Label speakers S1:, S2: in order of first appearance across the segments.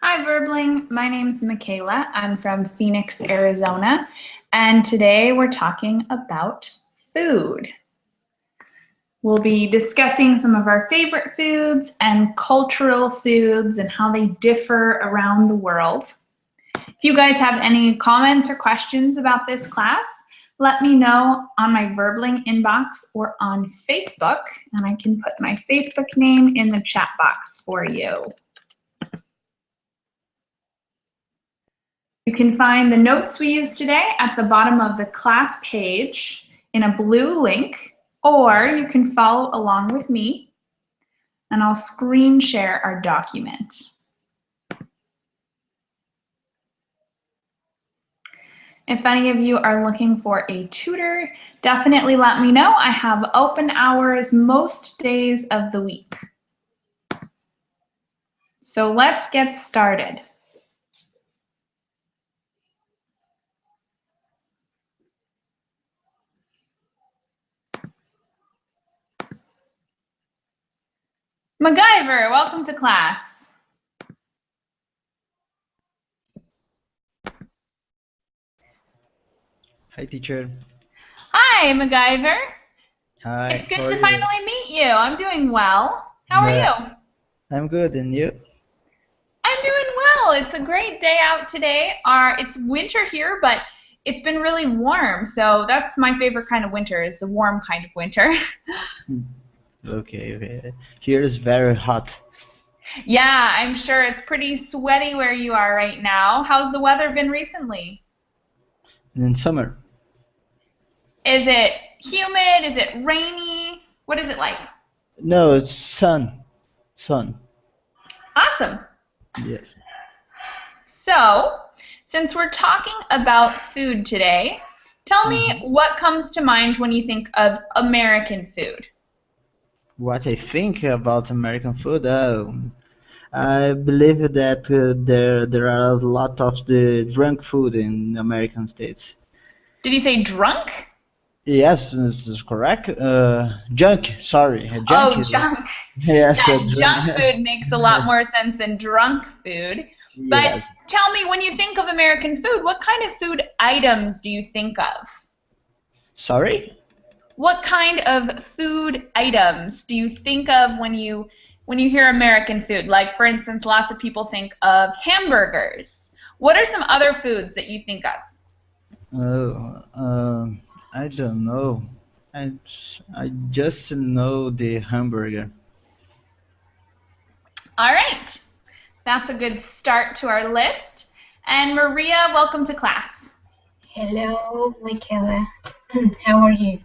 S1: Hi, Verbling. My name's Michaela. I'm from Phoenix, Arizona, and today we're talking about food. We'll be discussing some of our favorite foods and cultural foods and how they differ around the world. If you guys have any comments or questions about this class, let me know on my Verbling inbox or on Facebook, and I can put my Facebook name in the chat box for you. You can find the notes we used today at the bottom of the class page in a blue link, or you can follow along with me, and I'll screen share our document. If any of you are looking for a tutor, definitely let me know. I have open hours most days of the week. So let's get started. MacGyver, welcome to class.
S2: Hi, teacher.
S1: Hi, MacGyver.
S2: Hi,
S1: It's good
S2: how are
S1: to
S2: you?
S1: finally meet you. I'm doing well. How are you?
S2: I'm good, and you?
S1: I'm doing well. It's a great day out today. It's winter here, but it's been really warm. So that's my favorite kind of winter, is the warm kind of winter.
S2: Hmm. Okay. Here is very hot.
S1: Yeah, I'm sure it's pretty sweaty where you are right now. How's the weather been recently?
S2: In summer.
S1: Is it humid? Is it rainy? What is it like?
S2: No, it's sun. Sun.
S1: Awesome.
S2: Yes.
S1: So, since we're talking about food today, tell me
S2: Mhm.
S1: what comes to mind when you think of American food.
S2: What I think about American food? I believe that there are a lot of the drunk food in American states.
S1: Did you say drunk?
S2: Yes, this is correct. Junk. Sorry, junk
S1: Oh,
S2: is
S1: junk.
S2: yes,
S1: Yeah,
S2: drunk.
S1: junk food makes a lot more sense than drunk food. But
S2: Yes.
S1: tell me, when you think of American food, what kind of food items do you think of?
S2: Sorry.
S1: What kind of food items do you think of when you hear American food? Like, for instance, lots of people think of hamburgers. What are some other foods that you think of?
S2: Oh, I don't know. I just know the hamburger.
S1: All right, that's a good start to our list. And Maria, welcome to class.
S3: Hello, Michaela. How are you?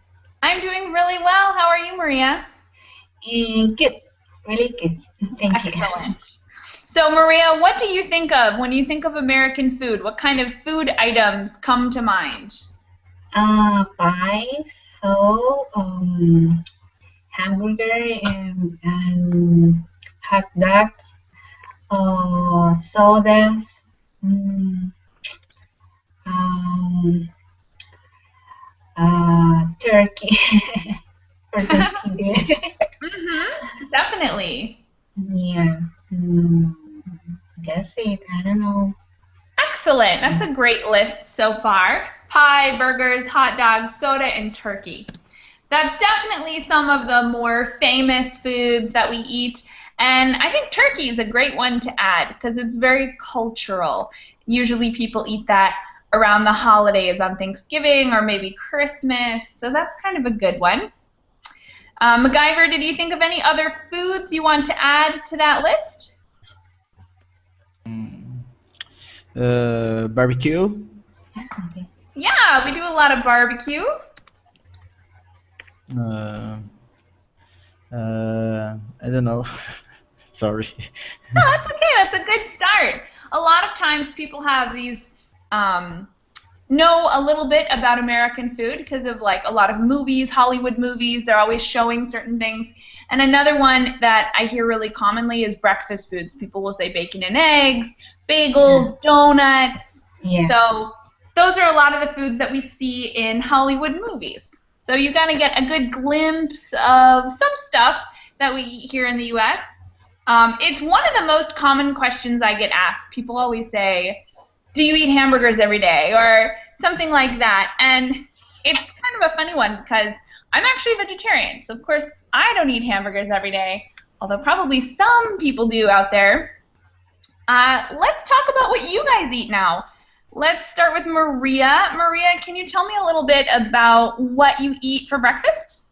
S1: I'm doing really well. How are you, Maria?
S3: Good, really good. Thank you.
S1: Excellent. So, Maria, what do you think of when you think of American food? What kind of food items come to mind?
S3: Pie, so hamburger and hot dogs, sodas, mm, um, turkey for Thanksgiving.
S1: Definitely.
S3: Yeah, mm, that's it. I don't know.
S1: Excellent. That's a great list so far. Pie, burgers, hot dogs, soda, and turkey. That's definitely some of the more famous foods that we eat. And I think turkey is a great one to add because it's very cultural. Usually people eat that around the holidays on Thanksgiving or maybe Christmas. So that's kind of a good one. MacGyver, did you think of any other foods you want to add to that list?
S2: Mm. Barbecue.
S3: Okay.
S1: Yeah, we do a lot of barbecue.
S2: Uh, I don't know. Sorry.
S1: No, that's okay. That's a good start. A lot of times people have these um, know a little bit about American food because of like a lot of movies, Hollywood movies. They're always showing certain things. And another one that I hear really commonly is breakfast foods. People will say bacon and eggs,
S3: Yeah.
S1: bagels, donuts.
S3: Yeah.
S1: So those are a lot of the foods that we see in Hollywood movies. So you got to get a good glimpse of some stuff that we eat here in the U.S. It's one of the most common questions I get asked. People always say, do you eat hamburgers every day? Or something like that. And it's kind of a funny one because I'm actually a vegetarian. So, of course, I don't eat hamburgers every day, although probably some people do out there. Let's talk about what you guys eat now. Let's start with Maria. Maria, can you tell me a little bit about what you eat for breakfast?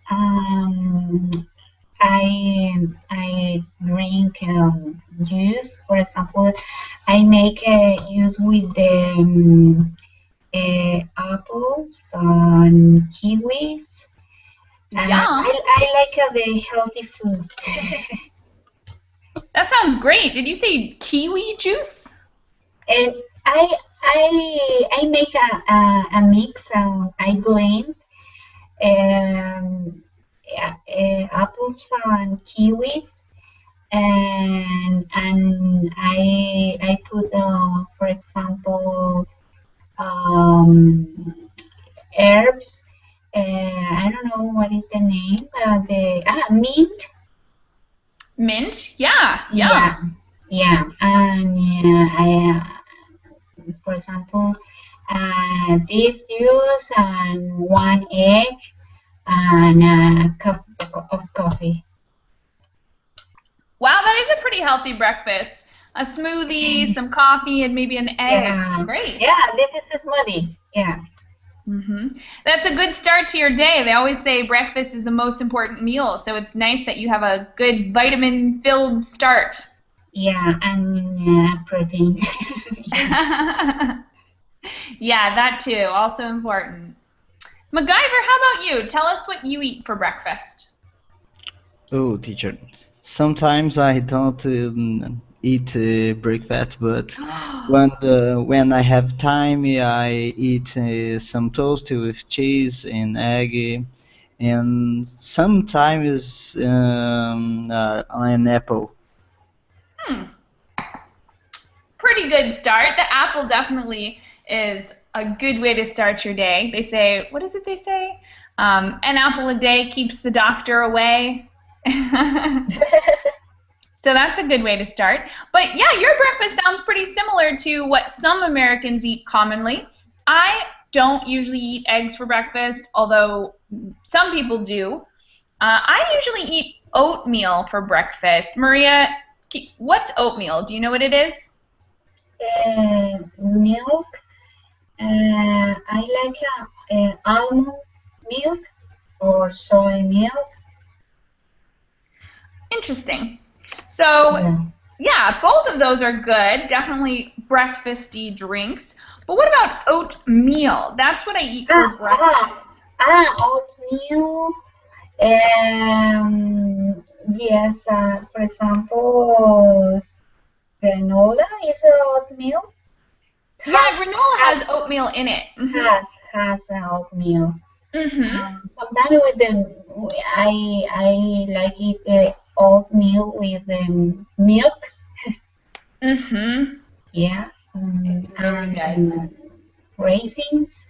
S3: Um, I drink juice. For example, I make juice with the apples and kiwis.
S1: Yum.
S3: I like the healthy food.
S1: That sounds great. Did you say kiwi juice?
S3: And I make a mix. I blend yeah, apples and kiwis, and I put for example herbs. I don't know what is the name. The mint.
S1: Mint? Yeah. Yum.
S3: Yeah, and for example, this juice and one egg and a cup of coffee.
S1: Wow, that is a pretty healthy breakfast. A smoothie, some coffee, and maybe an egg.
S3: Yeah.
S1: Great.
S3: Yeah, this is a smoothie. Yeah.
S1: That's a good start to your day. They always say breakfast is the most important meal, so it's nice that you have a good vitamin-filled start.
S3: Yeah, and protein.
S1: Yeah, that too. Also important. MacGyver, how about you? Tell us what you eat for breakfast.
S2: Oh, teacher. Sometimes I don't eat breakfast, but when I have time, I eat some toast with cheese and egg, and sometimes an apple.
S1: Pretty good start. The apple definitely is a good way to start your day. They say, what is it they say? An apple a day keeps the doctor away. So that's a good way to start. But yeah, your breakfast sounds pretty similar to what some Americans eat commonly. I don't usually eat eggs for breakfast, although some people do. I usually eat oatmeal for breakfast. Maria, what's oatmeal? Do you know what it is?
S3: Milk. I like almond milk or soy milk.
S1: Interesting. So, yeah, both of those are good. Definitely breakfasty drinks. But what about oatmeal? That's what I eat for breakfast.
S3: Oatmeal. Yes, for example, granola is oatmeal.
S1: Yeah, granola has oatmeal in it.
S3: Has oatmeal.
S1: Mm-hmm.
S3: Sometimes with I like it oatmeal with milk.
S1: Mm-hmm.
S3: Yeah.
S1: It's very good.
S3: Raisins.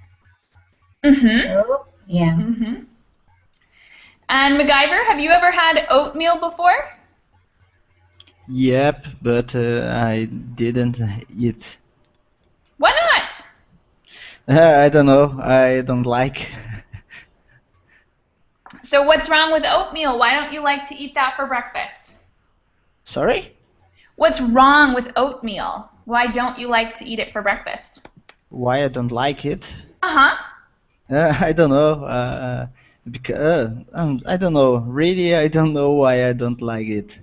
S1: Mm-hmm.
S3: So, yeah.
S1: Mm-hmm. And MacGyver, have you ever had oatmeal before?
S2: Yep, but I didn't eat.
S1: Why not?
S2: I don't know. I don't like.
S1: So what's wrong with oatmeal? Why don't you like to eat that for breakfast?
S2: Sorry?
S1: What's wrong with oatmeal? Why don't you like to eat it for breakfast?
S2: Why I don't like it?
S1: Uh-huh.
S2: I don't know. Because I don't know. Really, I don't know why I don't like it.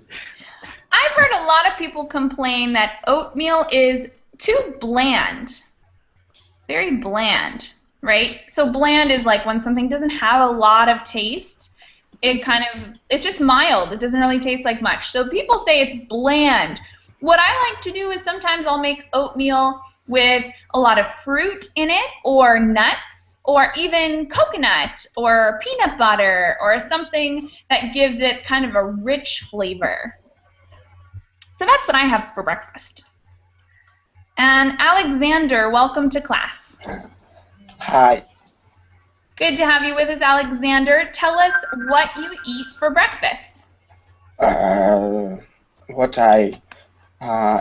S1: I've heard a lot of people complain that oatmeal is too bland. Very bland, right? So bland is like when something doesn't have a lot of taste. It's just mild. It doesn't really taste like much. So people say it's bland. What I like to do is sometimes I'll make oatmeal with a lot of fruit in it, or nuts, or even coconut, or peanut butter, or something that gives it kind of a rich flavor. So that's what I have for breakfast. And Alexander, welcome to class.
S4: Hi.
S1: Good to have you with us, Alexander. Tell us what you eat for breakfast.
S4: what I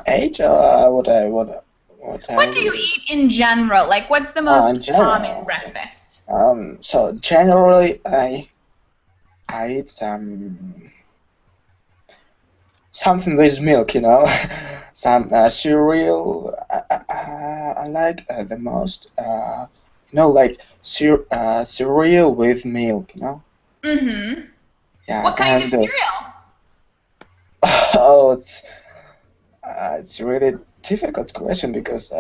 S4: ate, what
S1: What do you eat in general? Like, what's the most
S4: in
S1: common
S4: general. Okay.
S1: breakfast?
S4: So generally, I eat something with milk, you know, some cereal. I like the most, like cereal with milk, you know.
S1: Mm-hmm.
S4: Yeah,
S1: What kind of
S4: and
S1: cereal?
S4: oh, it's a really difficult question because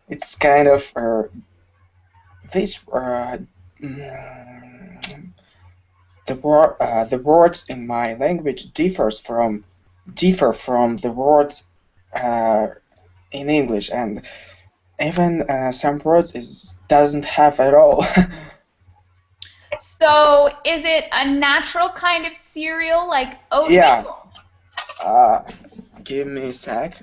S4: it's kind of this mm, the words in my language differ from the words uh, in English, and even some words is doesn't have at all.
S1: So, is it a natural kind of cereal like
S4: Yeah.
S1: oatmeal?
S4: Give me a sec.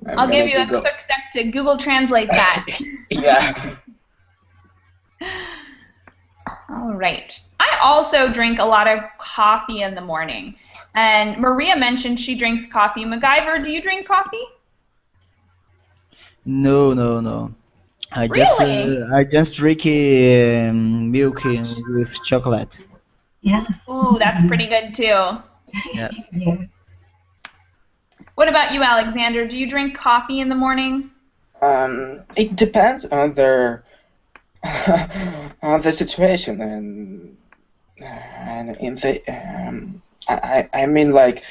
S4: I'm
S1: I'll give
S4: gonna
S1: you a
S4: Google.
S1: quick sec to Google Translate that.
S4: Yeah.
S1: All right. I also drink a lot of coffee in the morning. And Maria mentioned she drinks coffee. MacGyver, do you drink coffee?
S2: No, no, no.
S1: Really?
S2: I just drink milk with chocolate.
S3: Yeah.
S1: Ooh, that's pretty good too.
S2: Yes.
S3: Yeah.
S1: What about you, Alexander? Do you drink coffee in the morning?
S4: It depends on the on the situation and in the I mean like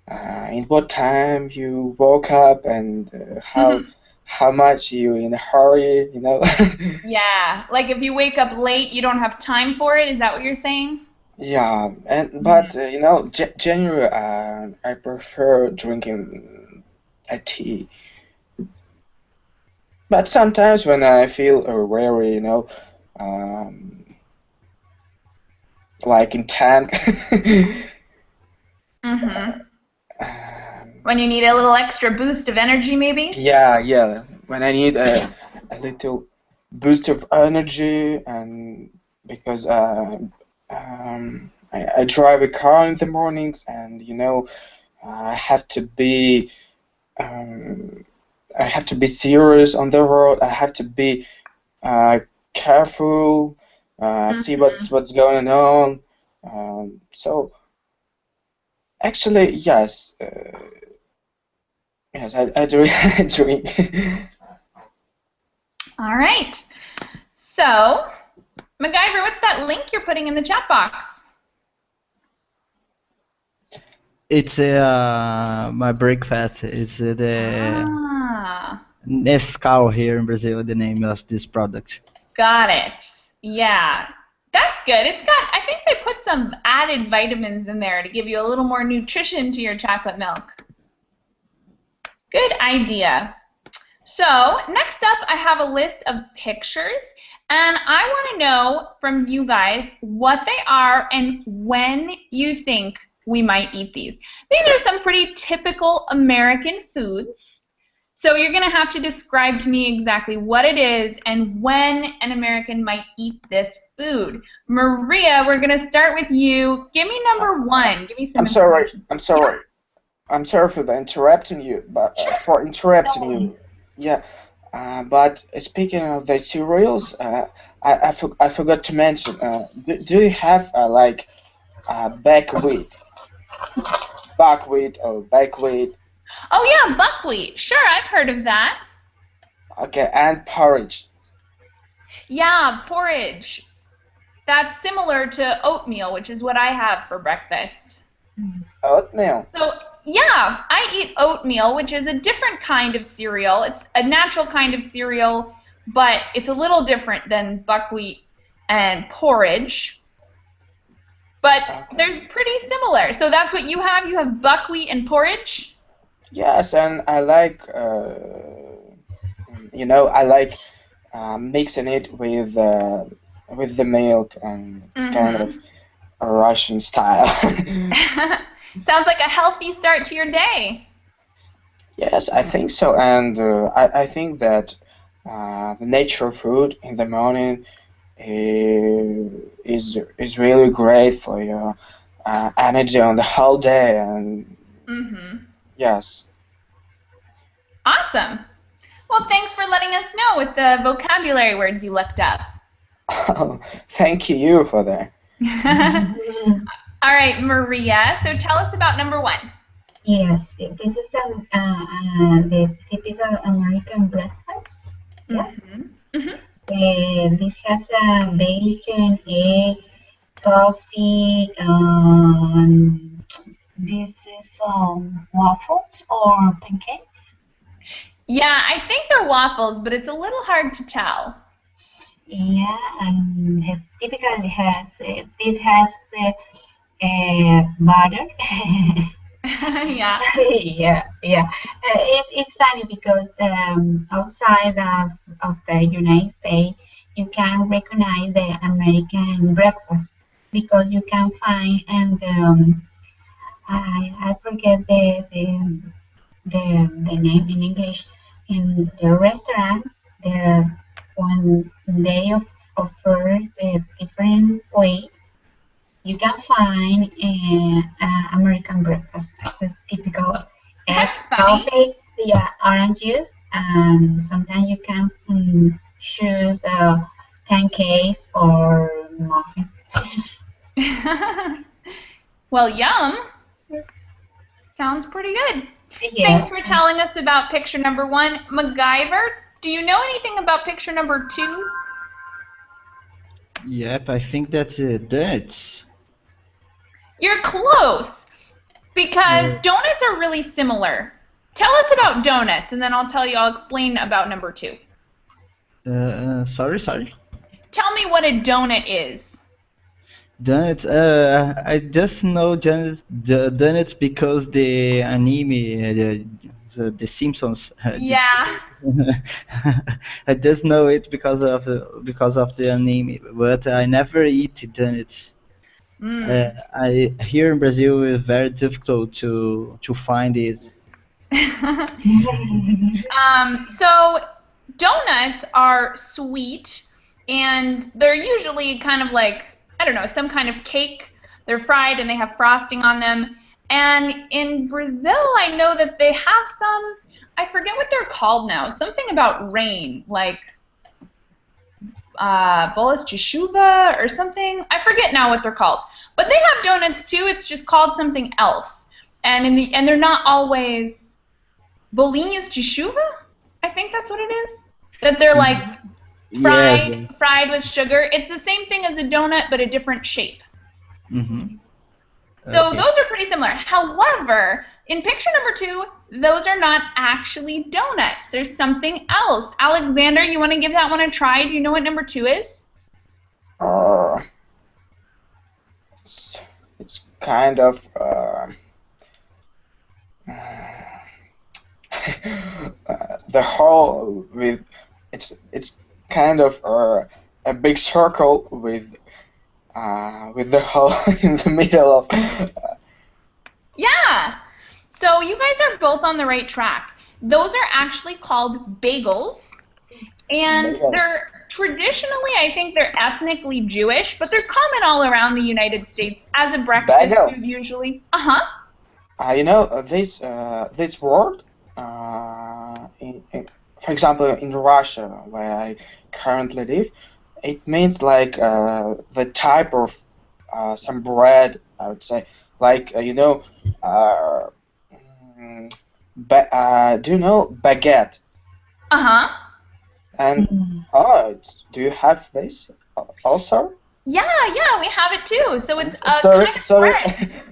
S4: in what time you woke up and how much you in a hurry, you know.
S1: Yeah, like if you wake up late, you don't have time for it. Is that what you're saying?
S4: Yeah, but you know, generally, I prefer drinking a tea. But sometimes when I feel very, um, like intent,
S1: Mm-hmm.
S4: um,
S1: When you need a little extra boost of energy, maybe?
S4: yeah, when I need a little boost of energy, and because I drive a car in the mornings, and I have to be. Um, I have to be serious on the road. I have to be careful, see
S1: Mm-hmm.
S4: what's going on. So actually, yes, I drink. I drink.
S1: All right. So, MacGyver, what's that link you're putting in the chat box?
S2: It's my breakfast. It's the
S1: Ah,
S2: Nescau here in Brazil, the name of this product.
S1: got it. Yeah, that's good. It's got, I think they put some added vitamins in there to give you a little more nutrition to your chocolate milk. Good idea. So, next up, I have a list of pictures, and I want to know from you guys what they are and when you think we might eat these. These are some pretty typical American foods. So you're going to have to describe to me exactly what it is and when an American might eat this food. Maria, we're going to start with you. Give me number one. Give me some
S4: I'm sorry.
S1: information.
S4: I'm sorry. I'm sorry for the interrupting you, but for interrupting you. Yeah. But speaking of the cereals, I forgot to mention. Do you have like buckwheat, or buckwheat?
S1: Oh, yeah, buckwheat. Sure, I've heard of that.
S4: Okay, and porridge.
S1: Yeah, porridge. That's similar to oatmeal, which is what I have for breakfast.
S4: Oatmeal.
S1: So, yeah, I eat oatmeal, which is a different kind of cereal. It's a natural kind of cereal, but it's a little different than buckwheat and porridge. But they're pretty similar. So that's what you have? You have buckwheat and porridge?
S4: Yes, and I like, I like mixing it with the milk, and it's kind of a Russian style.
S1: Sounds like a healthy start to your day.
S4: Yes, I think so, and I think that the natural food in the morning is really great for your energy on the whole day, and
S1: Mm-hmm.
S4: yes.
S1: Awesome. Well, thanks for letting us know with the vocabulary words you looked up.
S4: Thank you for that.
S1: All right, Maria, so tell us about number 1.
S3: Yes, this is the typical American breakfast. Yes. This has bacon, egg, coffee. This is waffles or pancakes.
S1: Yeah, I think they're waffles, but it's a little hard to tell.
S3: Yeah, and typically has this has butter.
S1: Yeah.
S3: yeah. It's funny because outside of the United States, you can recognize the American breakfast because you can find and I forget the name in English in the restaurant. The when they offer the different plates, you can find American breakfast. It's typical
S1: That's
S3: eggs,
S1: funny.
S3: coffee, yeah, orange juice, and sometimes you can choose pancakes or muffins.
S1: Well, yum. Sounds pretty good.
S3: Yeah.
S1: Thanks for telling us about picture number 1. MacGyver, do you know anything about picture number 2?
S2: Yep, I think that's donuts.
S1: You're close, because donuts are really similar. Tell us about donuts, and then I'll explain about number 2.
S2: Sorry.
S1: Tell me what a donut is.
S2: Donuts. I just know donuts because the anime, the Simpsons.
S1: Yeah.
S2: I just know it because of the anime, but I never eat donuts. I here in Brazil it's very difficult to find it.
S1: So donuts are sweet, and they're usually kind of like, I don't know, some kind of cake. They're fried and they have frosting on them. And in Brazil, I know that they have some, I forget what they're called now, something about rain, like bolas de chuva or something. I forget now what they're called. But they have donuts too. It's just called something else. And they're not always bolinhos de chuva. I think that's what it is. That they're like fried with sugar. It's the same thing as a donut, but a different shape. So
S2: Okay.
S1: those are pretty similar. However, in picture number 2, those are not actually donuts. There's something else. Alexander, you want to give that one a try? Do you know what number 2 is?
S4: It's kind of the whole with it's kind of a big circle with the hole in the middle of.
S1: Yeah. So you guys are both on the right track. Those are actually called bagels, and
S4: Bagels.
S1: they're traditionally, I think they're ethnically Jewish, but they're common all around the United States as a breakfast
S4: Bagel.
S1: food usually.
S4: You know this word for example in Russia where I currently live, it means like the type of some bread, I would say, like do you know baguette? And do you have this also?
S1: Yeah, we have it too. So it's a
S4: Sorry.
S1: kind of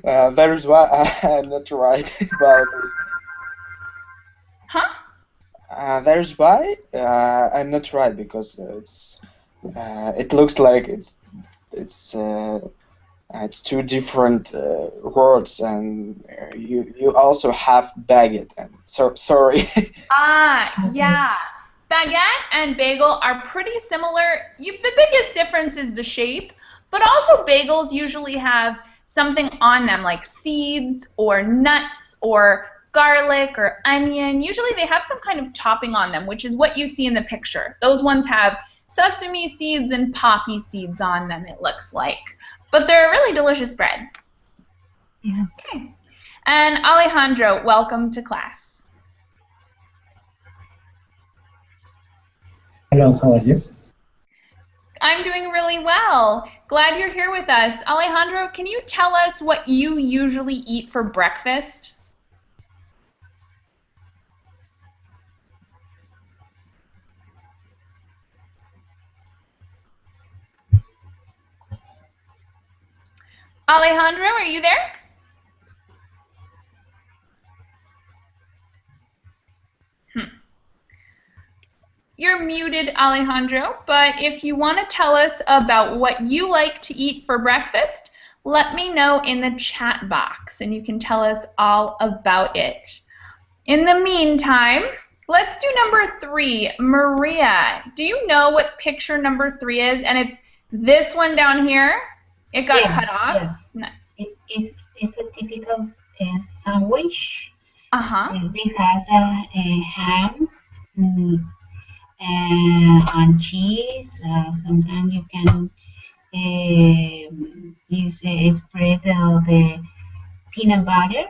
S1: bread.
S4: That is why I'm not right about this. That is why I'm not right, because it looks like it's two different words, and you also have baguette. And so sorry.
S1: Yeah. Baguette and bagel are pretty similar. The biggest difference is the shape, but also bagels usually have something on them like seeds or nuts or garlic or onion. Usually they have some kind of topping on them, which is what you see in the picture. Those ones have sesame seeds and poppy seeds on them, it looks like. but they're a really delicious bread.
S3: Yeah.
S1: Okay. And Alejandro, welcome to class.
S5: Hello, how are you?
S1: I'm doing really well. Glad you're here with us. Alejandro, can you tell us what you usually eat for breakfast? Alejandro, are you there? You're muted, Alejandro, but if you want to tell us about what you like to eat for breakfast, let me know in the chat box and you can tell us all about it. In the meantime, let's do number 3. Maria, do you know what picture number 3 is? And it's this one down here. It got cut off.
S3: Yes.
S1: No.
S3: It's a typical sandwich.
S1: Uh-huh.
S3: It has a ham and cheese. Sometimes you can use a spread of the peanut butter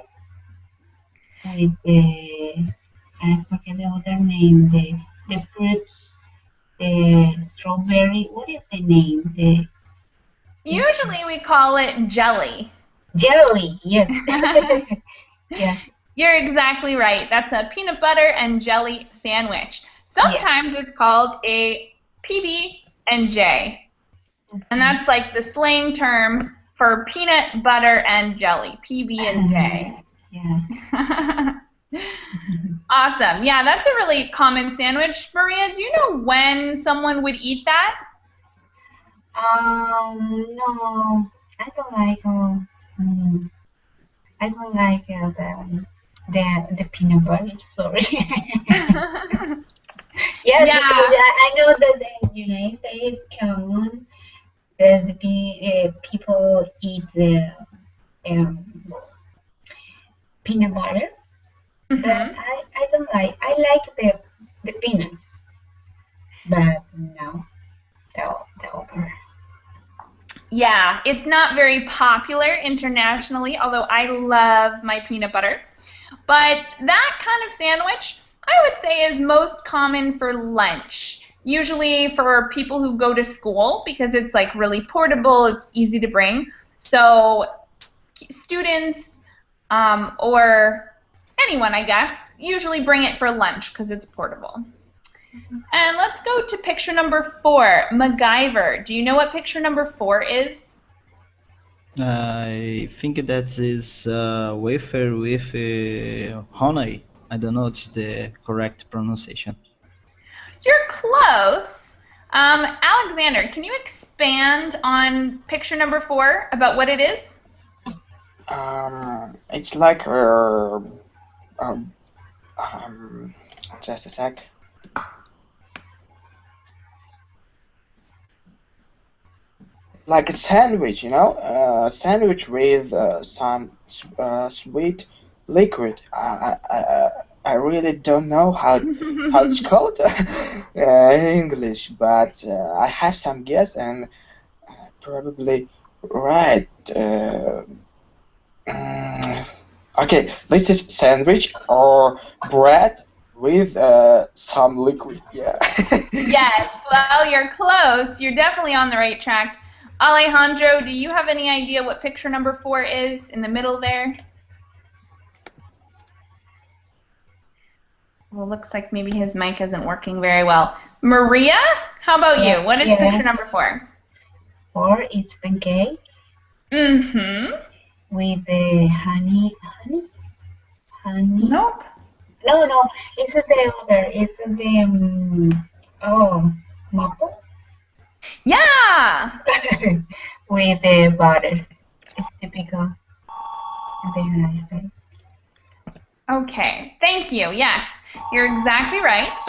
S3: with the, I forget the other name, the fruits, the strawberry. What is the name? The
S1: Usually we call it jelly.
S3: jelly. Yes. Yeah.
S1: You're exactly right. That's a peanut butter and jelly sandwich. Sometimes it's called a PB&J. And that's like the slang term for peanut butter and jelly, PB&J.
S3: Yeah.
S1: Awesome. Yeah, that's a really common sandwich. Maria, do you know when someone would eat that?
S3: No, I don't like. I don't like the peanut butter. Sorry. Yeah,
S1: Yeah.
S3: because I know that in the United States, common that the people eat the peanut butter, but I don't like. I like the peanuts, but no, the other.
S1: Yeah, it's not very popular internationally, although I love my peanut butter. But that kind of sandwich, I would say, is most common for lunch. Usually for people who go to school because it's like really portable, it's easy to bring. So students or anyone, I guess, usually bring it for lunch because it's portable. And let's go to picture number 4, MacGyver. Do you know what picture number 4 is?
S2: I think that is wafer with honey. I don't know it's the correct pronunciation.
S1: You're close. Alexander, can you expand on picture number 4 about what it is?
S4: It's like just a sec. Like a sandwich, you know, a sandwich with some sweet liquid. I really don't know how it's called in English, but I have some guess and probably right. Okay, this is sandwich or bread with some liquid. Yeah.
S1: Yes, well, you're close. You're definitely on the right track. Alejandro, do you have any idea what picture number 4 is in the middle there? Well, looks like maybe his mic isn't working very well. Maria, how about you? What is picture number 4?
S3: 4 is pancakes.
S1: Mm-hmm.
S3: With the honey.
S1: Nope.
S3: No, it's the other. It's the maple.
S1: Yeah.
S3: With the butter. It's typical in the United States.
S1: Okay, thank you. Yes, you're exactly right.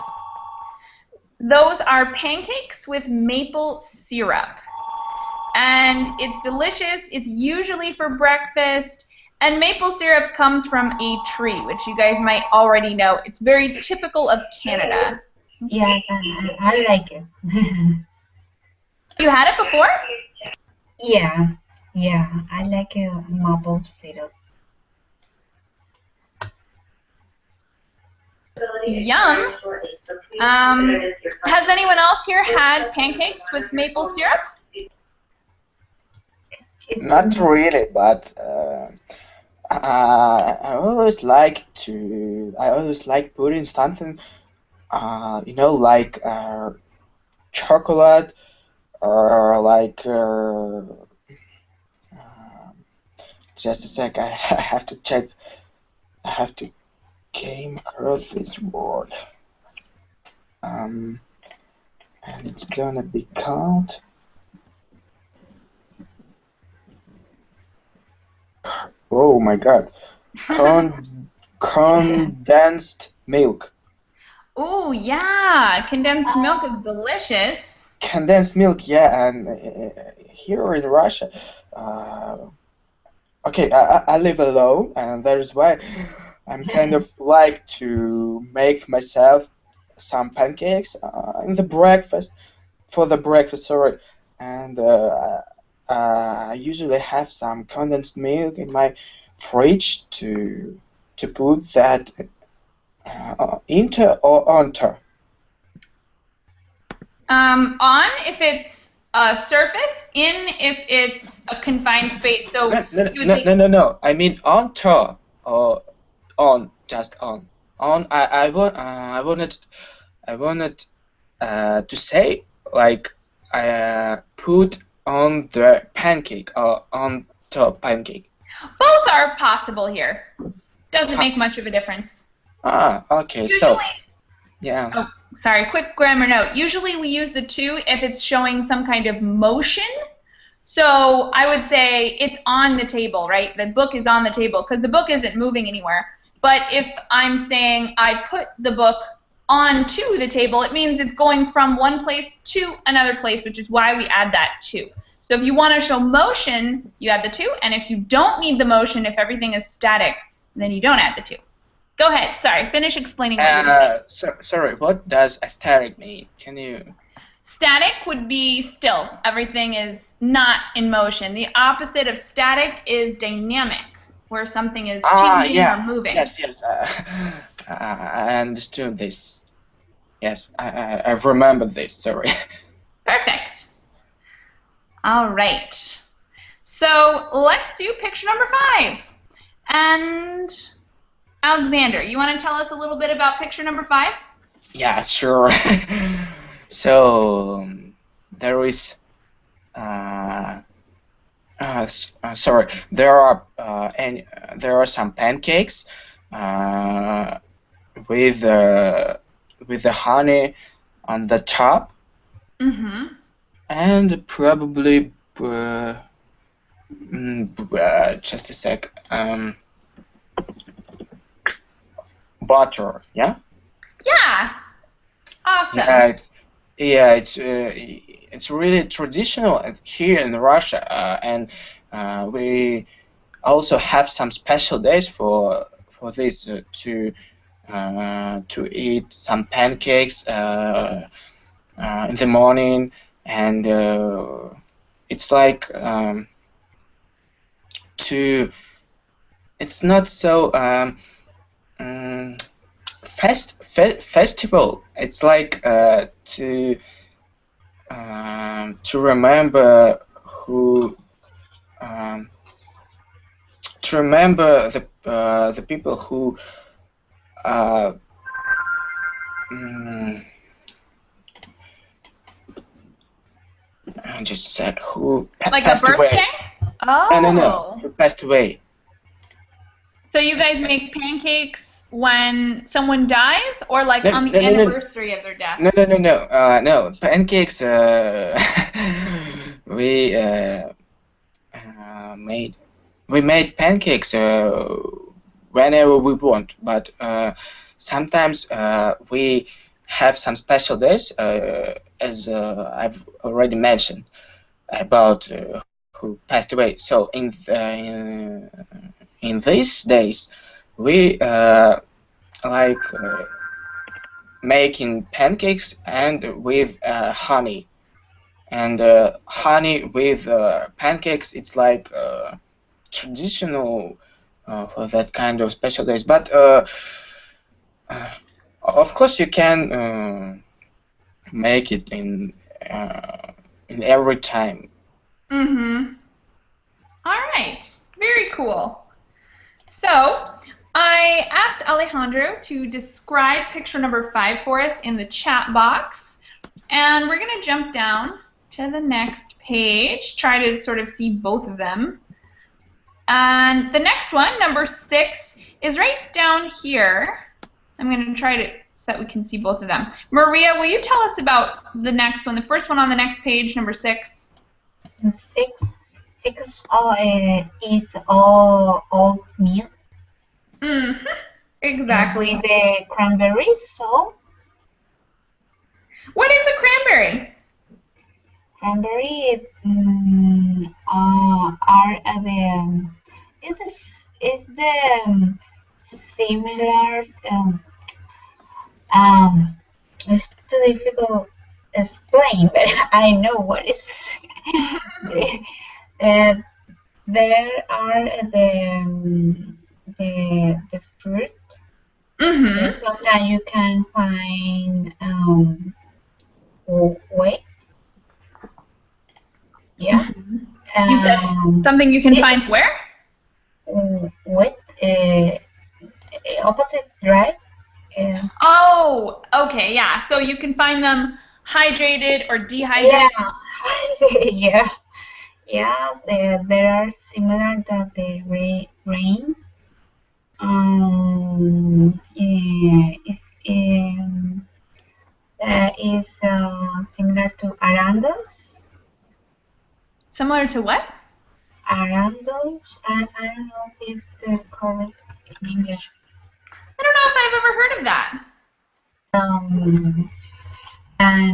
S1: Those are pancakes with maple syrup. And it's delicious. It's usually for breakfast. And maple syrup comes from a tree, which you guys might already know. It's very typical of Canada.
S3: Yes, I like it.
S1: You had it before?
S3: Yeah, Yeah, I like maple syrup.
S1: Yum. Has anyone else here had pancakes with maple syrup?
S4: Not really, but I always like putting something, you know, like chocolate or like just a sec. I have to check. I have to came across this word. And it's gonna be called. Oh my God, condensed milk.
S1: Oh yeah, condensed milk is delicious.
S4: Condensed milk, yeah, and here in Russia, okay, I live alone, and that is why I'm kind of like to make myself some pancakes in the breakfast, for the breakfast, sorry, and I usually have some condensed milk in my fridge to put that into or onto.
S1: On if it's a surface, in if it's a confined space. So
S4: No. I mean on top or on, just on. On. I wanted to say like put on the pancake or on top pancake.
S1: Both are possible here. Doesn't make much of a difference.
S4: Ah, okay.
S1: Usually,
S4: so yeah.
S1: Oh, sorry. Quick grammar note. Usually we use the to if it's showing some kind of motion. So I would say it's on the table, right? The book is on the table because the book isn't moving anywhere. But if I'm saying I put the book onto the table, it means it's going from one place to another place, which is why we add that to. So if you want to show motion, you add the to, and if you don't need the motion, if everything is static, then you don't add the to. Go ahead. Sorry, finish explaining what you were saying.
S4: Sorry, what does static mean? Can you?
S1: Static would be still. Everything is not in motion. The opposite of static is dynamic, where something is changing or moving.
S4: Yes. I understood this. Yes, I've remembered this. Sorry.
S1: Perfect. All right. So let's do picture number 5. And Alexander, you want to tell us a little bit about picture number 5?
S4: Yeah, sure. So there is. Sorry, there are some pancakes with the honey on the top, and probably just a sec. Butter, yeah.
S1: Yeah. Awesome.
S4: It's really traditional here in Russia, and we also have some special days for this to eat some pancakes in the morning, and it's like it's not so festival. It's like to remember the people who I just said who
S1: like
S4: passed
S1: a birthday?
S4: away.
S1: Oh.
S4: No, who passed away.
S1: So you guys make pancakes when someone dies, or like on the anniversary of their death?
S4: No. Pancakes. We made pancakes whenever we want, but sometimes we have some special days, as I've already mentioned about who passed away. So in these days, we like making pancakes and with honey, And honey with pancakes, it's like traditional for that kind of special days. But of course, you can make it in every time.
S1: Mm-hmm. All right. Very cool. So I asked Alejandro to describe picture number 5 for us in the chat box. And we're going to jump down to the next page, try to sort of see both of them. And the next one, number 6, is right down here. I'm going to try to so that we can see both of them. Maria, will you tell us about the next one, the first one on the next page, number 6?
S3: 6 is all oatmeal.
S1: Mm-hmm. Exactly.
S3: The cranberries, so
S1: what is a cranberry?
S3: cranberry are the is the similar it's too difficult to explain, but I know what is. There are the fruit.
S1: Mm-hmm.
S3: Sometimes you can find wheat. Yeah.
S1: You said something you can find where?
S3: Wheat. Opposite, right?
S1: Oh, okay, yeah. So you can find them hydrated or dehydrated.
S3: Yeah. Yeah, there are similar to the grains. Is similar to arandos.
S1: Similar to what?
S3: Arandos. I don't know if it's the correct in English.
S1: I don't know if I've ever heard of that.
S3: And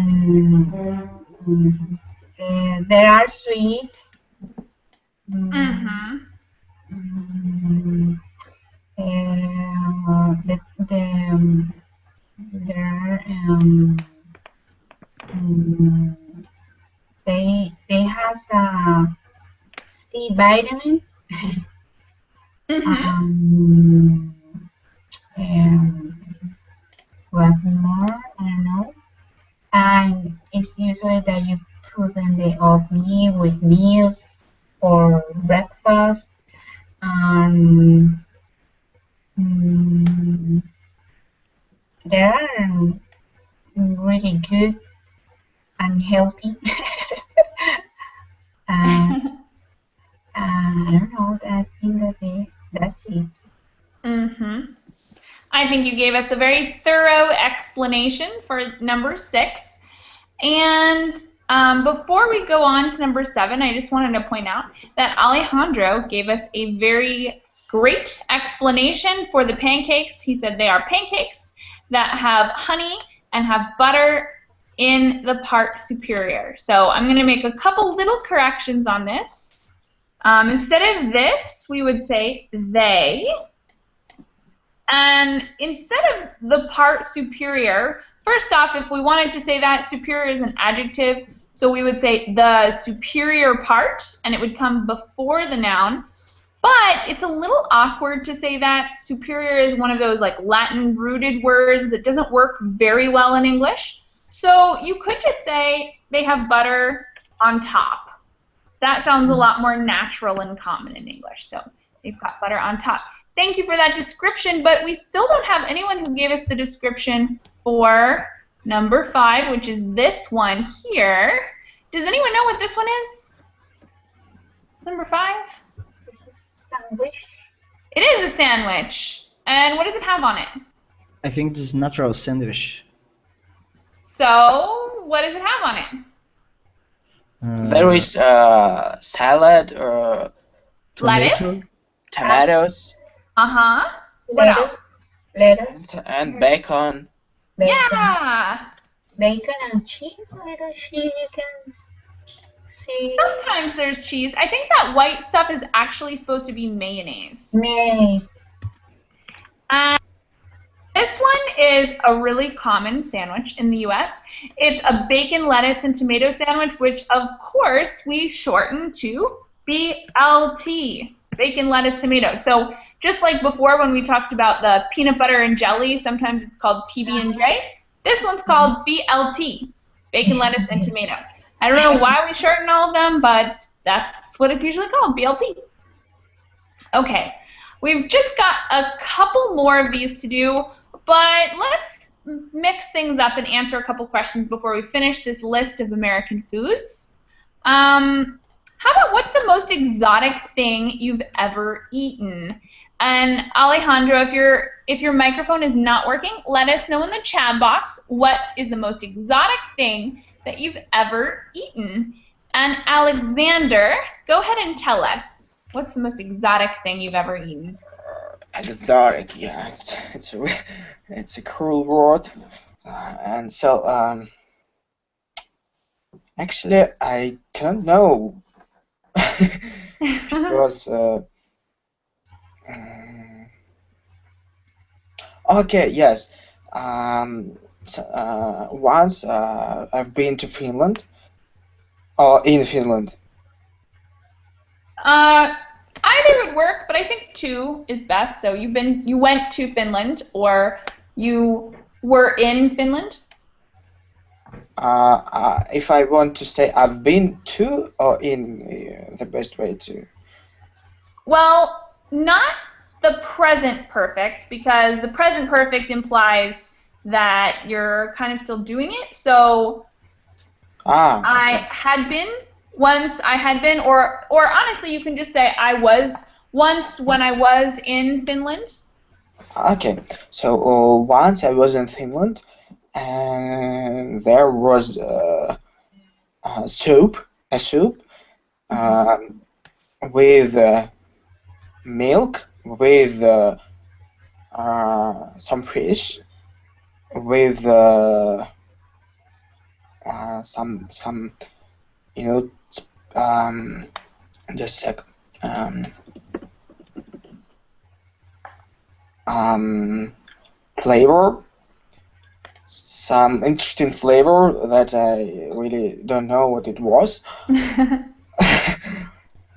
S3: there are sweet.
S1: Mm-hmm.
S3: They has a C vitamin.
S1: Mm-hmm.
S3: What more? I don't know. And it's usually that you put in the oatmeal with milk for breakfast. They are really good and healthy. I don't know. I think that's it.
S1: Mm-hmm. I think you gave us a very thorough explanation for number 6. And before we go on to number 7, I just wanted to point out that Alejandro gave us a very great explanation for the pancakes. He said they are pancakes that have honey and have butter in the part superior. So I'm going to make a couple little corrections on this. Instead of this, we would say they. And instead of the part superior, first off, if we wanted to say that, superior is an adjective, so we would say the superior part, and it would come before the noun. But it's a little awkward to say that. Superior is one of those like Latin-rooted words that doesn't work very well in English. So you could just say they have butter on top. That sounds a lot more natural and common in English. So they've got butter on top. Thank you for that description, but we still don't have anyone who gave us the description for number 5, which is this one here. Does anyone know what this one is? Number 5?
S3: This is sandwich.
S1: It is a sandwich. And what does it have on it?
S2: I think this is natural sandwich.
S1: So, what does it have on it?
S4: There is salad,
S2: tomato,
S4: tomatoes,
S1: What else?
S3: Lettuce.
S4: and bacon.
S1: Yeah.
S3: Bacon and cheese. Little cheese you can see.
S1: Sometimes there's cheese. I think that white stuff is actually supposed to be mayonnaise.
S3: May.
S1: This one is a really common sandwich in the US. It's a bacon, lettuce, and tomato sandwich, which of course we shorten to BLT, bacon, lettuce, tomato. So just like before when we talked about the peanut butter and jelly, sometimes it's called PB&J. This one's called BLT, bacon, lettuce, and tomato. I don't know why we shorten all of them, but that's what it's usually called, BLT. Okay, we've just got a couple more of these to do, but let's mix things up and answer a couple questions before we finish this list of American foods. How about what's the most exotic thing you've ever eaten? And Alejandro, if your microphone is not working, let us know in the chat box what is the most exotic thing that you've ever eaten. And Alexander, go ahead and tell us, what's the most exotic thing you've ever eaten?
S4: Exotic, yeah, it's a cruel word, and so actually I don't know because okay, yes, once I've been to Finland, or in Finland.
S1: Either would work, but I think two is best. So you went to Finland, or you were in Finland?
S4: If I want to say I've been to or in, the best way to.
S1: Well, not the present perfect, because the present perfect implies that you're kind of still doing it. So
S4: Okay.
S1: I had been. Once I had been, or honestly, you can just say I was once when I was in Finland.
S4: Okay, so once I was in Finland, and there was a soup with milk, with some fish, with some just a sec. Flavor, some interesting flavor that I really don't know what it was.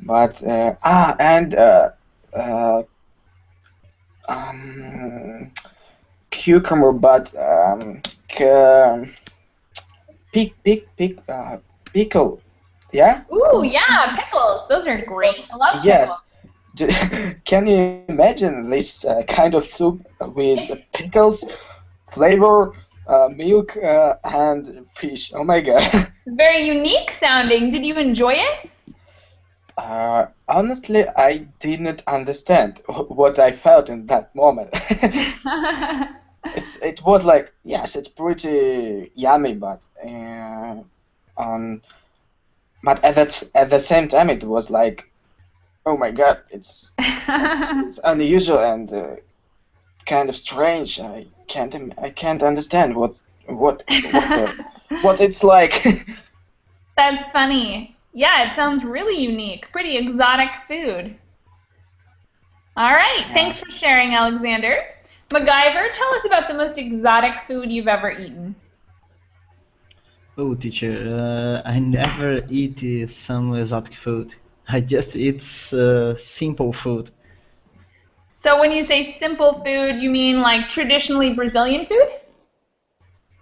S4: But and cucumber, but pickle, yeah.
S1: Ooh, yeah, pickles. Those are great. I love
S4: Yes.
S1: pickles.
S4: Can you imagine this kind of soup with pickles, flavor, milk, and fish? Oh my god.
S1: Very unique sounding. Did you enjoy it?
S4: Honestly, I didn't understand what I felt in that moment. It was like, yes, it's pretty yummy, but at the same time it was like, oh my god, it's unusual and kind of strange. I can't understand what it's like.
S1: That's funny. Yeah, it sounds really unique. Pretty exotic food. All right, thanks for sharing, Alexander. MacGyver, tell us about the most exotic food you've ever eaten.
S2: Oh, teacher, I never eat some exotic food. I just eat simple food.
S1: So when you say simple food, you mean like traditionally Brazilian food?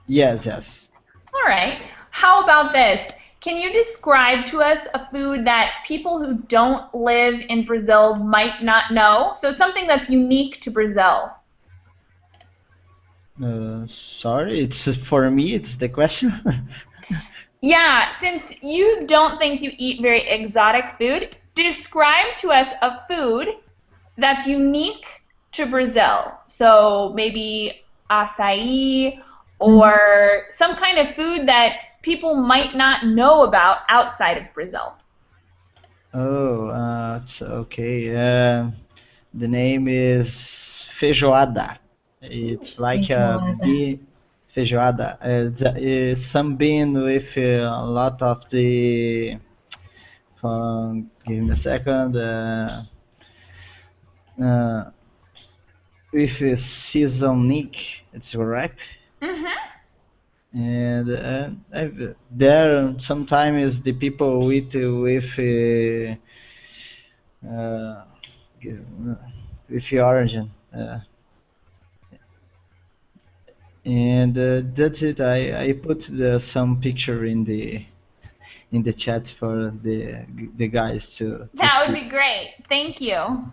S2: Yes.
S1: All right. How about this? Can you describe to us a food that people who don't live in Brazil might not know? So something that's unique to Brazil.
S2: Sorry, it's for me, it's the question.
S1: Yeah, since you don't think you eat very exotic food, describe to us a food that's unique to Brazil. So maybe acai or some kind of food that people might not know about outside of Brazil.
S2: Oh, it's okay. The name is feijoada. It's like a bean feijoada. It's some bean with a lot of the. Give me a second. with a seasoning. It's correct.
S1: Mm-hmm.
S2: And there sometimes the people eat with uh, with the origin. And that's it. I put some picture in the chat for the guys to
S1: That would
S2: see.
S1: be great. Thank you.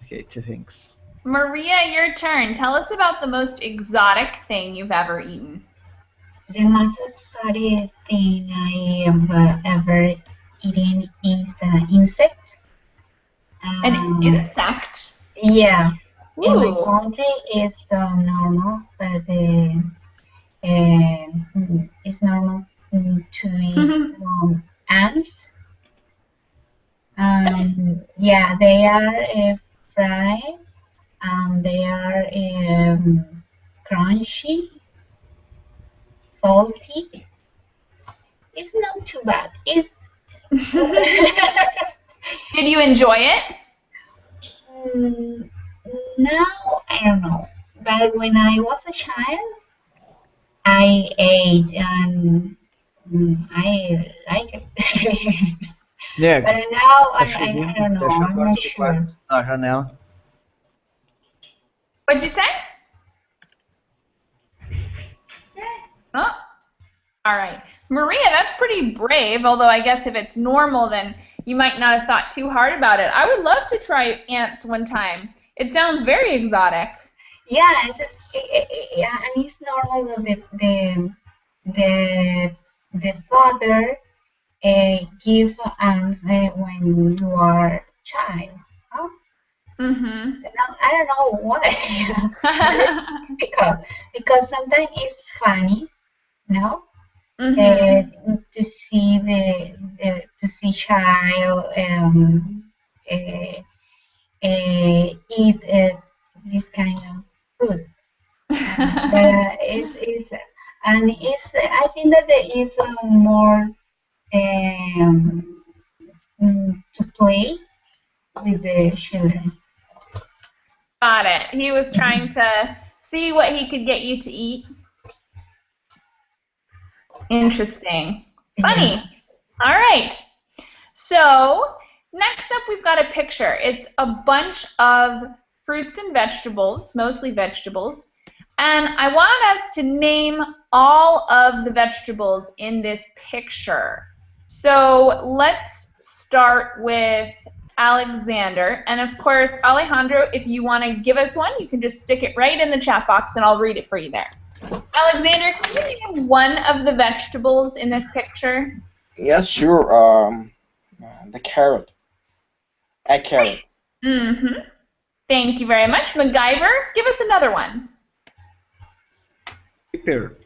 S2: Okay, thanks.
S1: Maria, your turn. Tell us about the most exotic thing you've ever eaten.
S3: The most exotic thing I have ever eaten is an insect.
S1: An insect?
S3: Yeah. In my
S1: Ooh.
S3: country, it's normal, but it's normal to eat ants. Yeah, they are fried. They are crunchy, salty. It's not too bad. It's
S1: Did you enjoy it?
S3: Mm, now I don't know. But when I was a child, I ate and I like it.
S2: Yeah,
S3: But now I
S2: cachorrinho,
S3: don't know.
S2: fecha a
S3: I'm
S2: porta
S3: not
S2: do
S3: sure.
S2: quarto, a janela.
S1: What'd you say? Oh, all right. Maria, that's pretty brave, although I guess if it's normal, then you might not have thought too hard about it. I would love to try ants one time. It sounds very exotic.
S3: Yeah, yeah, and it's normal that the father give ants when you are child. Huh?
S1: Mm-hmm.
S3: Now, I don't know why. because sometimes it's funny, no? To see to see child eat this kind of food. But it's and it's I think that there is more to play with the children.
S1: Got it. He was trying to see what he could get you to eat. Interesting. Funny.
S3: Yeah.
S1: All right. So next up, we've got a picture. It's a bunch of fruits and vegetables, mostly vegetables. And I want us to name all of the vegetables in this picture. So let's start with Alexander. And of course, Alejandro, if you want to give us one, you can just stick it right in the chat box and I'll read it for you there. Alexander, can you name one of the vegetables in this picture?
S4: Yes, sure. The carrot. A carrot.
S1: Mm-hmm. Thank you very much. MacGyver, give us another one.
S2: Pepper.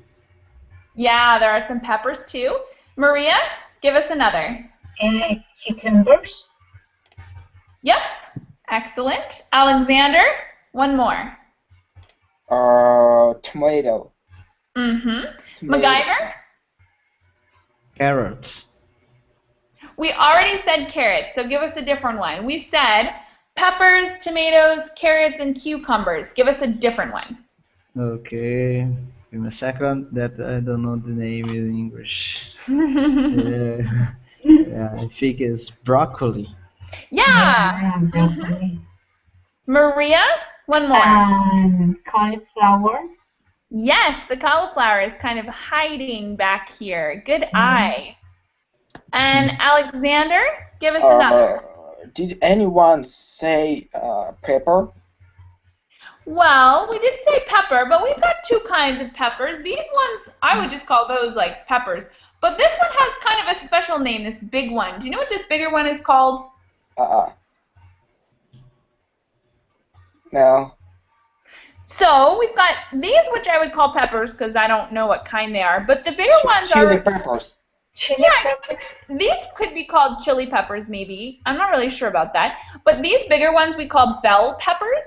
S1: Yeah, there are some peppers too. Maria, give us another.
S3: Cucumbers.
S1: Yep, excellent. Alexander, one more.
S4: Tomato.
S1: Mm-hmm. MacGyver?
S2: Carrot.
S1: We already said carrots, so give us a different one. We said peppers, tomatoes, carrots, and cucumbers. Give us a different one.
S2: Okay, give me a second. That I don't know the name in English. Yeah, I think it's broccoli.
S1: Yeah.
S3: Broccoli.
S1: Maria, one more.
S3: Cauliflower.
S1: Yes, the cauliflower is kind of hiding back here. Good eye. And Alexander, give us another.
S4: Did anyone say pepper?
S1: Well, we did say pepper, but we've got two kinds of peppers. These ones, I would just call those like peppers. But this one has kind of a special name, this big one. Do you know what this bigger one is called?
S4: No.
S1: So we've got these, which I would call peppers because I don't know what kind they are. But the bigger ones
S4: chili
S1: are...
S4: peppers.
S3: Chili peppers.
S1: These could be called chili peppers, maybe. I'm not really sure about that. But these bigger ones we call bell peppers.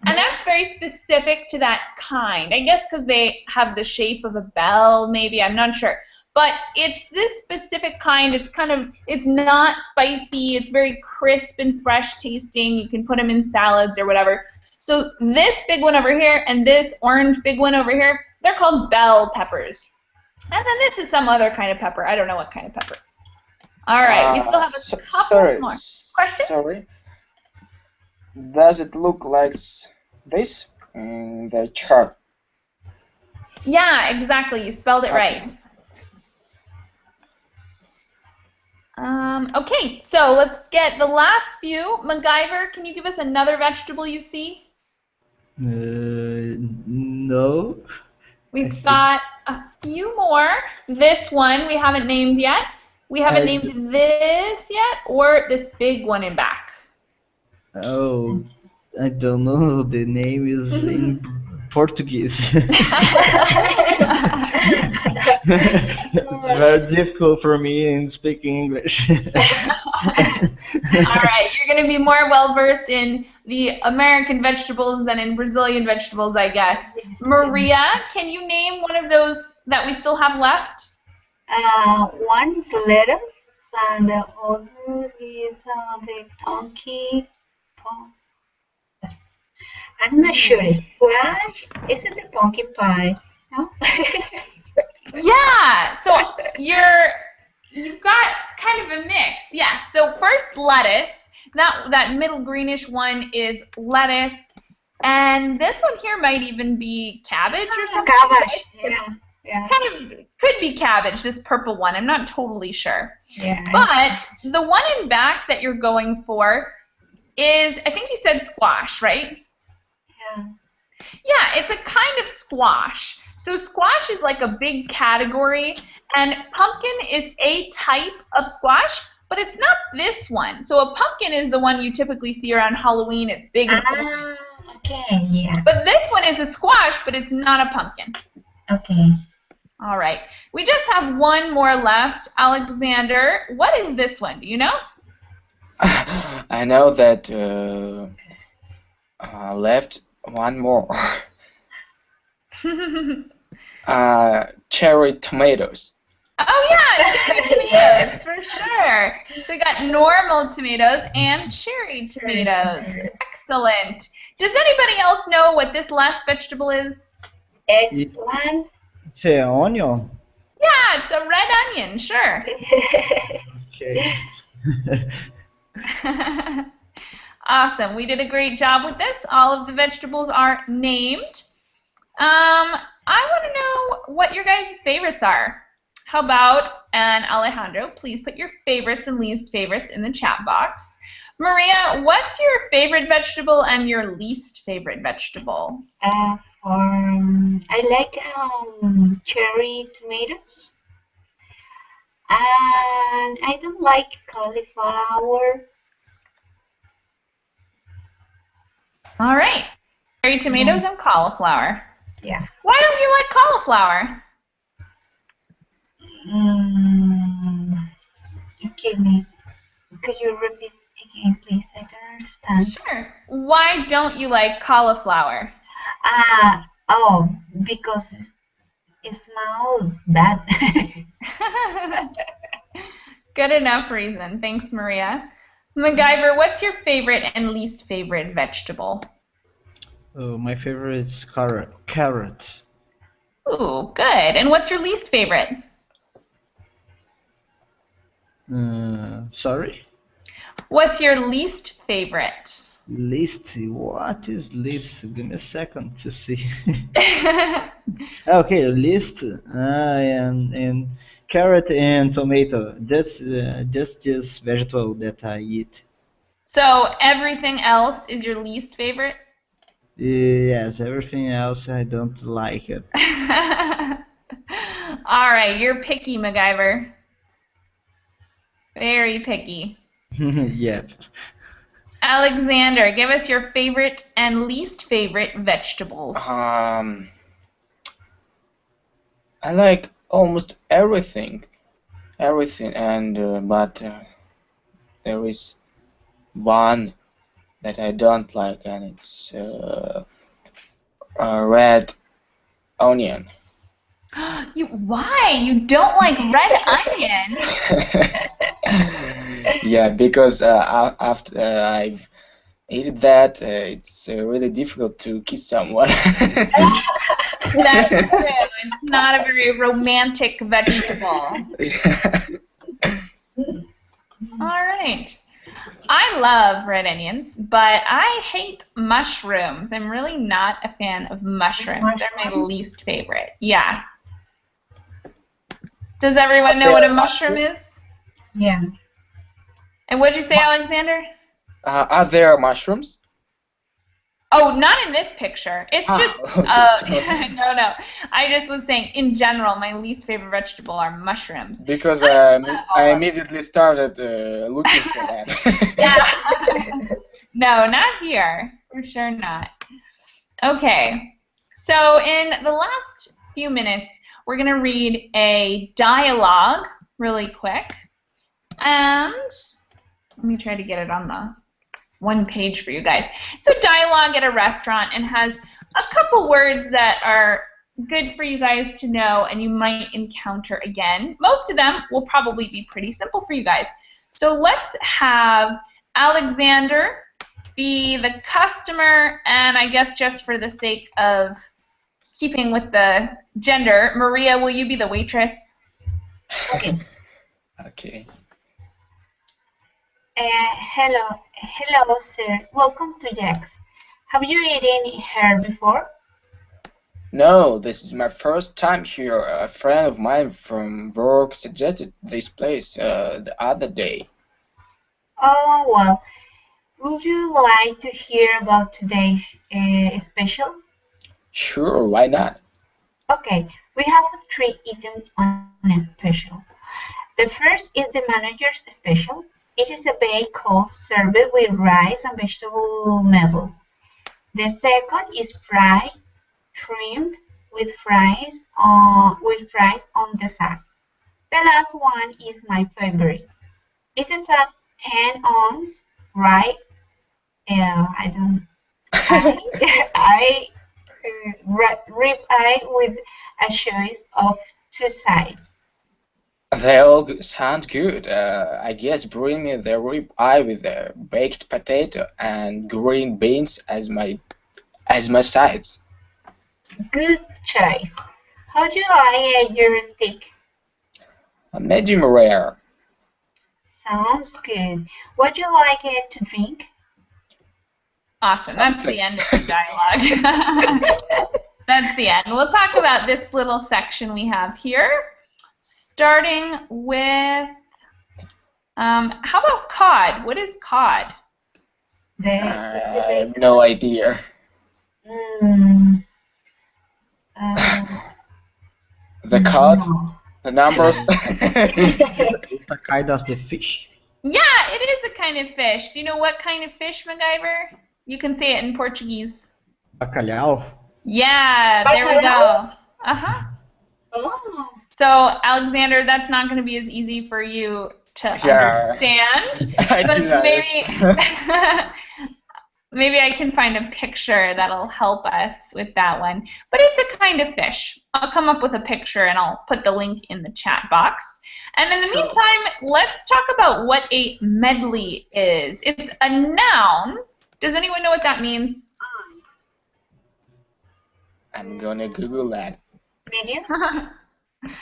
S1: And that's very specific to that kind. I guess because they have the shape of a bell, maybe. I'm not sure. But it's this specific kind. It's kind of, it's not spicy. It's very crisp and fresh tasting. You can put them in salads or whatever. So this big one over here and this orange big one over here, they're called bell peppers. And then this is some other kind of pepper. I don't know what kind of pepper. All right, we still have a couple
S4: sorry,
S1: more. Question?
S4: Sorry. Does it look like this in the chart?
S1: Yeah, exactly. You spelled it right. Okay, so let's get the last few. MacGyver, can you give us another vegetable you see?
S2: No.
S1: We've got a few more. This one we haven't named yet. We haven't named this yet, or this big one in back.
S2: Oh, I don't know. The name is in Portuguese. It's very difficult for me in speaking English.
S1: All right, you're going to be more well versed in the American vegetables than in Brazilian vegetables, I guess. Maria, can you name one of those that we still have left?
S3: One is lettuce, and the other is the pumpkin. I'm not sure. Squash? Is it the pumpkin pie? No.
S1: Yeah. So you've got kind of a mix. Yeah. So first lettuce. That middle greenish one is lettuce, and this one here might even be cabbage or something.
S3: Cabbage. Yeah.
S1: Kind of could be cabbage. This purple one. I'm not totally sure.
S3: Yeah.
S1: But the one in back that you're going for is, I think you said squash, right?
S3: Yeah.
S1: Yeah, it's a kind of squash. So squash is like a big category, and pumpkin is a type of squash, but it's not this one. So a pumpkin is the one you typically see around Halloween. It's big and
S3: okay, yeah.
S1: But this one is a squash, but it's not a pumpkin.
S3: Okay.
S1: All right. We just have one more left. Alexander, what is this one? Do you know?
S4: I know that left one more. Cherry tomatoes.
S1: Oh yeah, cherry tomatoes for sure. So we got normal tomatoes and cherry tomatoes. Excellent. Does anybody else know what this last vegetable is?
S3: Eggplant.
S2: It's an onion.
S1: Yeah, it's a red onion, sure.
S2: Okay.
S1: Awesome. We did a great job with this. All of the vegetables are named. I want to know what your guys' favorites are. How about, and Alejandro, please put your favorites and least favorites in the chat box. Maria, what's your favorite vegetable and your least favorite vegetable?
S3: I like cherry tomatoes. And I don't like cauliflower.
S1: All right. Cherry tomatoes and cauliflower.
S3: Yeah.
S1: Why don't you like cauliflower?
S3: Excuse me. Could you repeat again, please? I don't understand.
S1: Sure. Why don't you like cauliflower?
S3: Because it smells bad.
S1: Good enough reason. Thanks, Maria. MacGyver, what's your favorite and least favorite vegetable?
S2: Oh, my favorite is carrot.
S1: Ooh, good. And what's your least favorite?
S2: Sorry?
S1: What's your least favorite?
S2: Least? What is least? Give me a second to see. Okay, least. And carrot and tomato. That's just this vegetable that I eat.
S1: So everything else is your least favorite?
S2: Yes, everything else I don't like it.
S1: All right, you're picky, MacGyver. Very picky.
S2: Yep.
S1: Alexander, give us your favorite and least favorite vegetables.
S4: I like almost everything, and but there is one that I don't like, and it's red onion.
S1: Why? You don't like red onion?
S4: Yeah, because after I've eat that, it's really difficult to kiss someone.
S1: That's true. It's not a very romantic vegetable.
S4: Yeah.
S1: All right. I love red onions, but I hate mushrooms. I'm really not a fan of mushrooms. They're my least favorite. Yeah. Does everyone know what a mushroom is?
S3: Yeah.
S1: And what'd you say, Alexander?
S4: Are there mushrooms?
S1: Oh, not in this picture. It's just,
S4: sorry.
S1: no. I just was saying, in general, my least favorite vegetable are mushrooms.
S4: Because I immediately started looking for that.
S1: Yeah. No, not here. For sure not. Okay. So in the last few minutes, we're going to read a dialogue really quick. And let me try to get it on the one page for you guys. It's a dialogue at a restaurant and has a couple words that are good for you guys to know and you might encounter again. Most of them will probably be pretty simple for you guys. So let's have Alexander be the customer, and I guess just for the sake of keeping with the gender, Maria, will you be the waitress?
S3: Okay.
S4: Okay.
S3: Hello, sir. Welcome to Jack's. Have you eaten here before?
S4: No, this is my first time here. A friend of mine from work suggested this place the other day.
S3: Oh, well. Would you like to hear about today's special?
S4: Sure, why not?
S3: Okay, we have 3 items on a special. The first is the manager's special. It is a baked cod served with rice and vegetable medley. The second is fried shrimp with fries on the side. The last one is my favorite. This is a 10-ounce rib eye with a choice of 2 sides.
S4: They all sound good. I guess bring me the rib eye with the baked potato and green beans as my sides.
S3: Good choice. How do you like your steak?
S4: A medium rare.
S3: Sounds good. What do you like it to drink?
S1: Awesome. That's the end of the dialogue. That's the end. We'll talk about this little section we have here, starting with, how about cod? What is cod?
S4: I have no idea. The cod?
S3: No.
S4: The numbers?
S2: It's a kind of the fish.
S1: Yeah, it is a kind of fish. Do you know what kind of fish, MacGyver? You can say it in Portuguese.
S2: Bacalhau.
S1: Yeah, there we go. Uh-huh.
S3: Oh.
S1: So, Alexander, that's not going to be as easy for you to understand.
S4: I
S1: But
S4: do not
S1: maybe, maybe I can find a picture that'll help us with that one. But it's a kind of fish. I'll come up with a picture and I'll put the link in the chat box. And in the meantime, let's talk about what a medley is. It's a noun. Does anyone know what that means?
S4: I'm gonna Google that.
S3: Medium?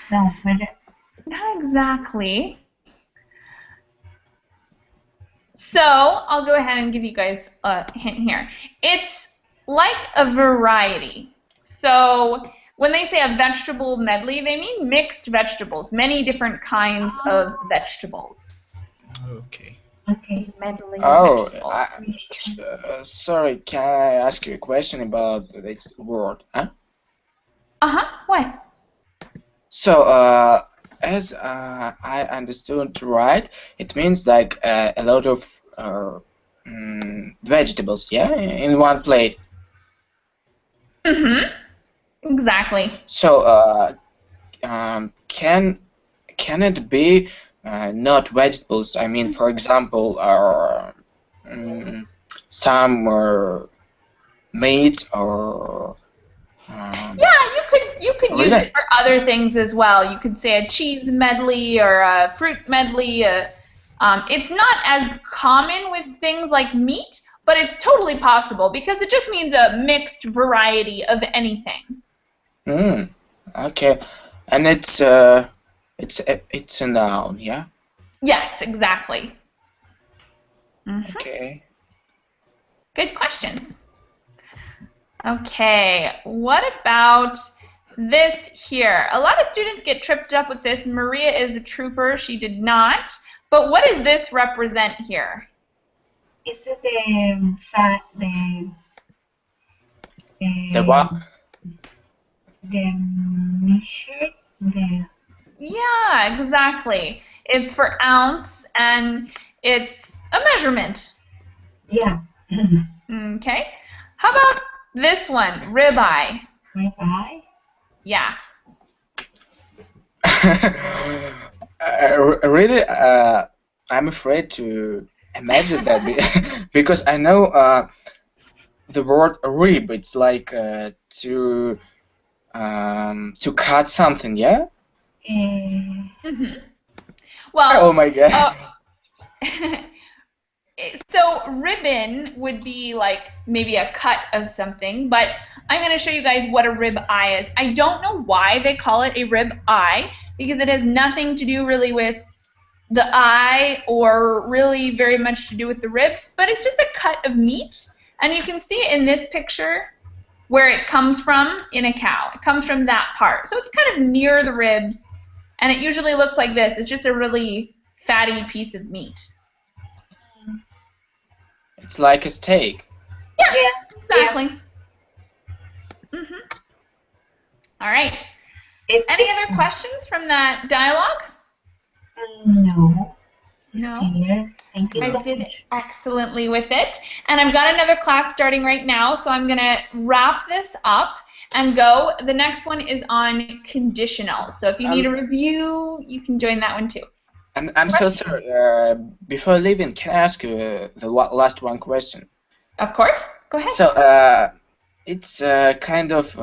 S3: No, medium.
S1: Not exactly. So I'll go ahead and give you guys a hint here. It's like a variety. So when they say a vegetable medley, they mean mixed vegetables, many different kinds of vegetables.
S2: Okay.
S3: Okay.
S1: Medley
S4: Oh,
S1: vegetables.
S4: sorry, can I ask you a question about this word? Huh?
S1: Uh-huh, what?
S4: So, as I understood right, it means like a lot of vegetables, yeah, in one plate.
S1: Mm-hmm, exactly.
S4: So, can it be not vegetables? I mean, for example, some meat or
S1: Yeah, you could use
S4: really?
S1: it for other things as well. You could say a cheese medley or a fruit medley. It's not as common with things like meat, but it's totally possible because it just means a mixed variety of anything.
S4: Okay. And it's a noun, yeah?
S1: Yes, exactly.
S4: Okay.
S1: Good questions. Okay, what about this here? A lot of students get tripped up with this. Maria is a trooper. She did not. But what does this represent here?
S3: Is it the
S4: what?
S3: The measure?
S1: Yeah, exactly. It's for ounce, and it's a measurement.
S3: Yeah.
S1: Okay. How about this one? Ribeye.
S3: Ribeye?
S1: Yeah.
S4: Really, I'm afraid to imagine that because I know the word rib. It's like to cut something, yeah.
S1: Well.
S4: Oh my God.
S1: So ribbon would be like maybe a cut of something, but I'm going to show you guys what a rib eye is. I don't know why they call it a rib eye because it has nothing to do really with the eye or really very much to do with the ribs, but it's just a cut of meat, and you can see it in this picture where it comes from in a cow. It comes from that part. So it's kind of near the ribs, and it usually looks like this. It's just a really fatty piece of meat.
S4: It's like a steak.
S1: Yeah, exactly. Yeah. All right. Any other questions from that dialogue?
S3: No.
S1: No.
S3: Clear. Thank you.
S1: I did excellently with it. And I've got another class starting right now, so I'm going to wrap this up and go. The next one is on conditionals. So if you need a review, you can join that one too.
S4: I'm so sorry. Before leaving, can I ask you the last one question?
S1: Of course. Go ahead.
S4: So it's kind of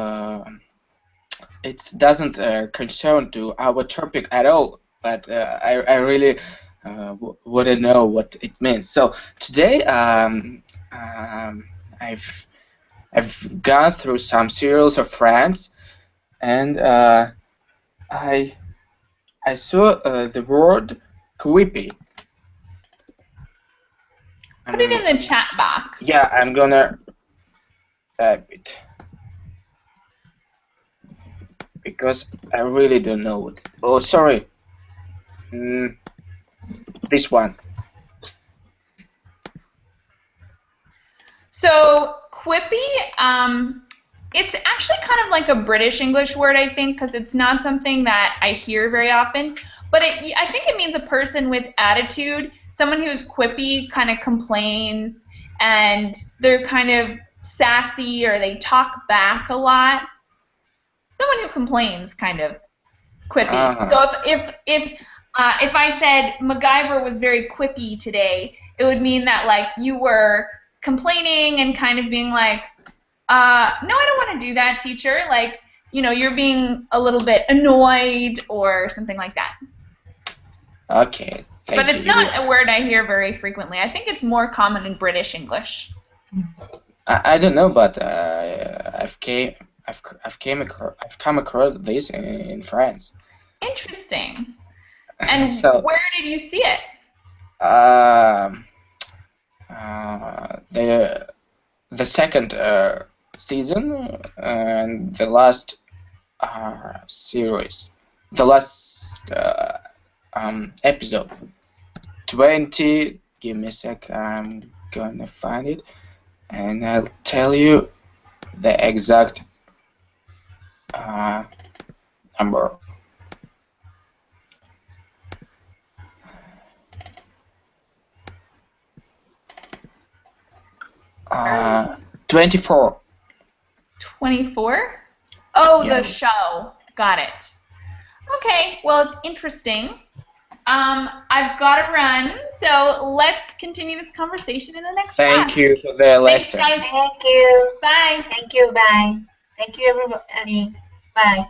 S4: it doesn't concern to our topic at all, but I really want to know what it means. So today I've gone through some serials of France, and I saw the word quippy.
S1: Put it in the chat box.
S4: Yeah, I'm gonna type it because I really don't know what. Oh, sorry. This one.
S1: So quippy, it's actually kind of like a British English word, I think, because it's not something that I hear very often. But I think it means a person with attitude, someone who's quippy, kind of complains, and they're kind of sassy or they talk back a lot. Someone who complains, kind of quippy. So if I said MacGyver was very quippy today, it would mean that like you were complaining and kind of being like, no, I don't want to do that, teacher. Like, you know, you're being a little bit annoyed or something like that.
S4: Okay, thank you.
S1: But it's not a word I hear very frequently. I think it's more common in British English.
S4: I don't know, but I've come across this in France.
S1: Interesting. And
S4: so,
S1: where did you see it?
S4: The second season and the last series, the last episode 20. Give me a sec, I'm gonna find it and I'll tell you the exact number. Uh, 24.
S1: 24? Oh,
S4: Yeah.
S1: the show. Got it. Okay, well, it's interesting. I've got to run, so let's continue this conversation in the next class.
S4: Thank you for the lesson.
S1: Thanks, guys.
S3: Thank you.
S1: Bye.
S3: Thank you. Bye. Thank you, everybody. Bye.